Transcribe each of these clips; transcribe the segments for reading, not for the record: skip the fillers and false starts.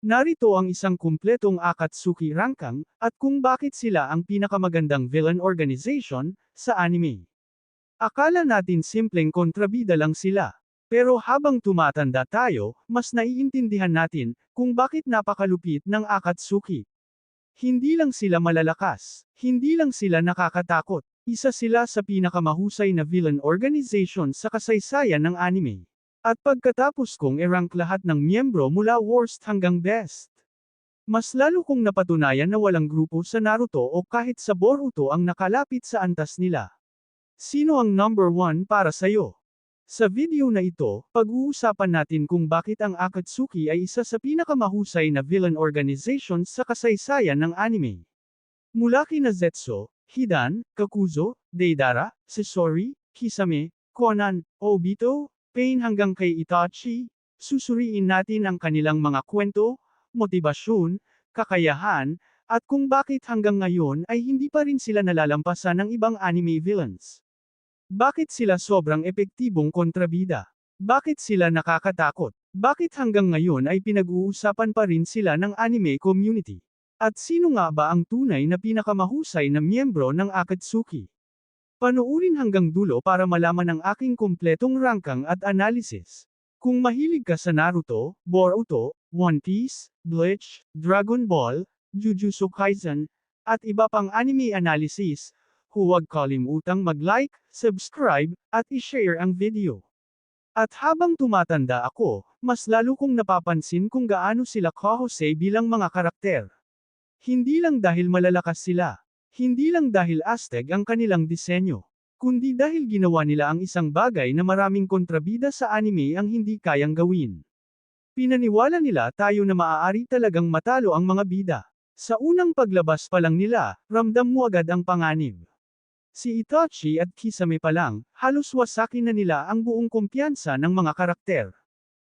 Narito ang isang kumpletong Akatsuki Rankang, at kung bakit sila ang pinakamagandang villain organization sa anime. Akala natin simpleng kontrabida lang sila. Pero habang tumatanda tayo, mas naiintindihan natin kung bakit napakalupit ng Akatsuki. Hindi lang sila malalakas, hindi lang sila nakakatakot, isa sila sa pinakamahusay na villain organization sa kasaysayan ng anime. At pagkatapos kong i-rank lahat ng miyembro mula worst hanggang best, mas lalo kong napatunayan na walang grupo sa Naruto o kahit sa Boruto ang nakalapit sa antas nila. Sino ang number 1 para sa'yo? Sa video na ito, pag-uusapan natin kung bakit ang Akatsuki ay isa sa pinakamahusay na villain organization sa kasaysayan ng anime. Mula kina Zetsu, Hidan, Kakuzo, Deidara, Sasori, Kisame, Konan, Obito, Pain hanggang kay Itachi, susuriin natin ang kanilang mga kwento, motibasyon, kakayahan, at kung bakit hanggang ngayon ay hindi pa rin sila nalalampasan ng ibang anime villains. Bakit sila sobrang epektibong kontrabida? Bakit sila nakakatakot? Bakit hanggang ngayon ay pinag-uusapan pa rin sila ng anime community? At sino nga ba ang tunay na pinakamahusay na miyembro ng Akatsuki? Panoorin hanggang dulo para malaman ang aking kumpletong rankang at analysis. Kung mahilig ka sa Naruto, Boruto, One Piece, Bleach, Dragon Ball, Jujutsu Kaisen, at iba pang anime analysis, huwag kalimutang mag-like, subscribe, at i-share ang video. At habang tumatanda ako, mas lalo kong napapansin kung gaano sila kahusay bilang mga karakter. Hindi lang dahil malalakas sila. Hindi lang dahil astig ang kanilang disenyo. Kundi dahil ginawa nila ang isang bagay na maraming kontrabida sa anime ang hindi kayang gawin. Pinaniwala nila tayo na maaari talagang matalo ang mga bida. Sa unang paglabas pa lang nila, ramdam mo agad ang panganib. Si Itachi at Kisame pa lang, halos wasakin na nila ang buong kumpiyansa ng mga karakter.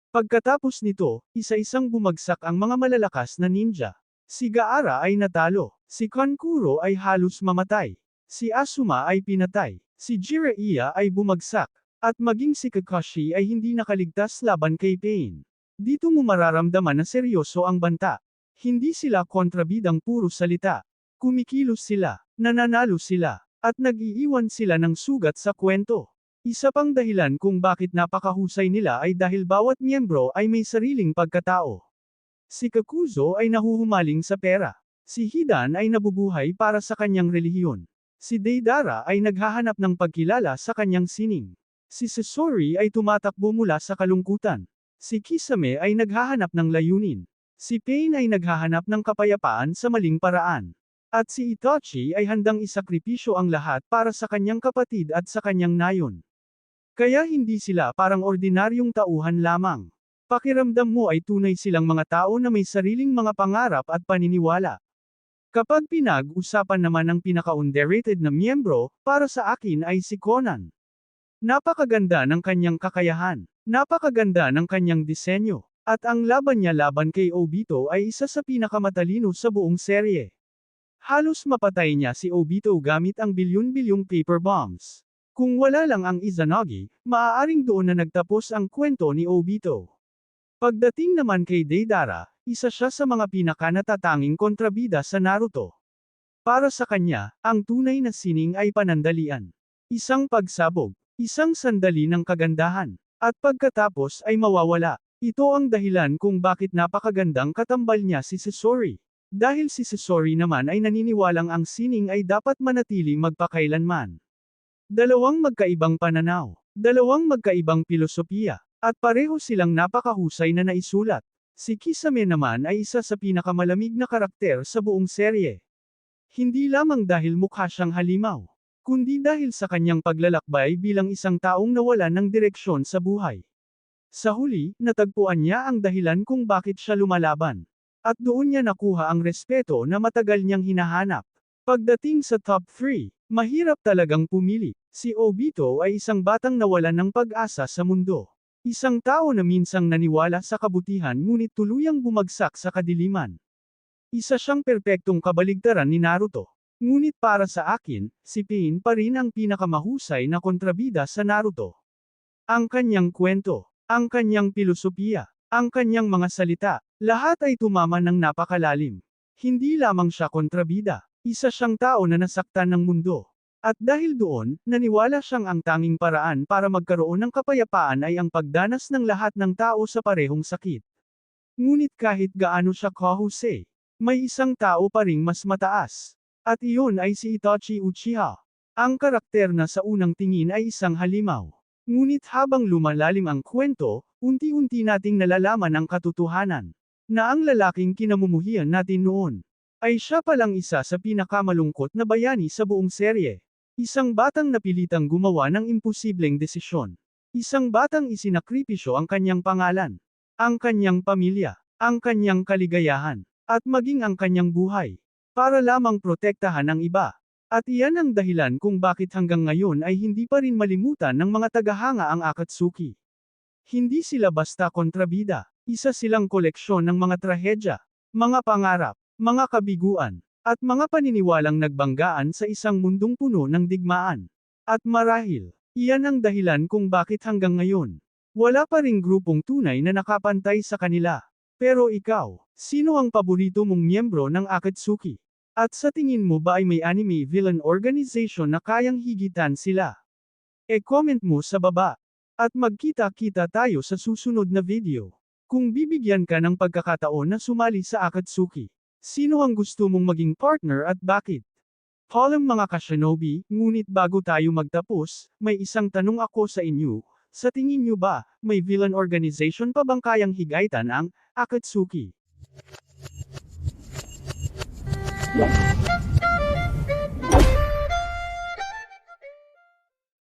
Pagkatapos nito, isa-isang bumagsak ang mga malalakas na ninja. Si Gaara ay natalo, si Kankuro ay halos mamatay, si Asuma ay pinatay, si Jiraiya ay bumagsak, at maging si Kakashi ay hindi nakaligtas laban kay Pain. Dito mo mararamdaman na seryoso ang banta. Hindi sila kontrabidang puro salita. Kumikilos sila, nananalo sila, at nag-iiwan sila ng sugat sa kwento. Isa pang dahilan kung bakit napakahusay nila ay dahil bawat miyembro ay may sariling pagkatao. Si Kakuzo ay nahuhumaling sa pera. Si Hidan ay nabubuhay para sa kanyang relihiyon. Si Deidara ay naghahanap ng pagkilala sa kanyang sining. Si Sasori ay tumatakbo mula sa kalungkutan. Si Kisame ay naghahanap ng layunin. Si Pain ay naghahanap ng kapayapaan sa maling paraan. At si Itachi ay handang isakripisyo ang lahat para sa kanyang kapatid at sa kanyang nayon. Kaya hindi sila parang ordinaryong tauhan lamang. Pakiramdam mo ay tunay silang mga tao na may sariling mga pangarap at paniniwala. Kapag pinag-usapan naman ang pinaka-underrated na miyembro, para sa akin ay si Konan. Napakaganda ng kanyang kakayahan. Napakaganda ng kanyang disenyo. At ang laban niya laban kay Obito ay isa sa pinakamatalino sa buong serye. Halos mapatay niya si Obito gamit ang bilyon-bilyong paper bombs. Kung wala lang ang Izanagi, maaaring doon na nagtapos ang kwento ni Obito. Pagdating naman kay Deidara, isa siya sa mga pinakanatatanging kontrabida sa Naruto. Para sa kanya, ang tunay na sining ay panandalian. Isang pagsabog, isang sandali ng kagandahan, at pagkatapos ay mawawala. Ito ang dahilan kung bakit napakagandang katambal niya si Sasori. Dahil si Sasori naman ay naniniwalang ang sining ay dapat manatili magpakailanman. Dalawang magkaibang pananaw, dalawang magkaibang pilosopiya. At pareho silang napakahusay na naisulat. Si Kisame naman ay isa sa pinakamalamig na karakter sa buong serye. Hindi lamang dahil mukha siyang halimaw, kundi dahil sa kanyang paglalakbay bilang isang taong nawalan ng direksyon sa buhay. Sa huli, natagpuan niya ang dahilan kung bakit siya lumalaban. At doon niya nakuha ang respeto na matagal niyang hinahanap. Pagdating sa top 3, mahirap talagang pumili. Si Obito ay isang batang nawalan ng pag-asa sa mundo. Isang tao na minsang naniwala sa kabutihan ngunit tuluyang bumagsak sa kadiliman. Isa siyang perpektong kabaligtaran ni Naruto. Ngunit para sa akin, si Pain pa rin ang pinakamahusay na kontrabida sa Naruto. Ang kanyang kwento, ang kanyang pilosopiya, Ang kanyang mga salita, lahat ay tumama ng napakalalim. Hindi lamang siya kontrabida, isa siyang tao na nasaktan ng mundo. At dahil doon, naniwala siyang ang tanging paraan para magkaroon ng kapayapaan ay ang pagdanas ng lahat ng tao sa parehong sakit. Ngunit kahit gaano siya kahusay, may isang tao pa ring mas mataas. At iyon ay si Itachi Uchiha. Ang karakter na sa unang tingin ay isang halimaw. Ngunit habang lumalalim ang kwento, unti-unti nating nalalaman ang katotohanan. Na ang lalaking kinamumuhian natin noon, ay siya palang isa sa pinakamalungkot na bayani sa buong serye. Isang batang napilitang gumawa ng imposibleng desisyon. Isang batang isinakripisyo ang kanyang pangalan, ang kanyang pamilya, ang kanyang kaligayahan, at maging ang kanyang buhay, para lamang protektahan ang iba. At iyan ang dahilan kung bakit hanggang ngayon ay hindi pa rin malimutan ng mga tagahanga ang Akatsuki. Hindi sila basta kontrabida, isa silang koleksyon ng mga trahedya, mga pangarap, mga kabiguan, at mga paniniwalang nagbanggaan sa isang mundong puno ng digmaan. At marahil, iyan ang dahilan kung bakit hanggang ngayon, wala pa ring grupong tunay na nakapantay sa kanila. Pero ikaw, sino ang paborito mong miyembro ng Akatsuki? At sa tingin mo ba ay may anime villain organization na kayang higitan sila? E-comment mo sa baba. At magkita-kita tayo sa susunod na video. Kung bibigyan ka ng pagkakataon na sumali sa Akatsuki, sino ang gusto mong maging partner at bakit? Paalam mga ka-shinobi, ngunit bago tayo magtapos, may isang tanong ako sa inyo. Sa tingin nyo ba, may villain organization pa bang kayang higaitan ang Akatsuki?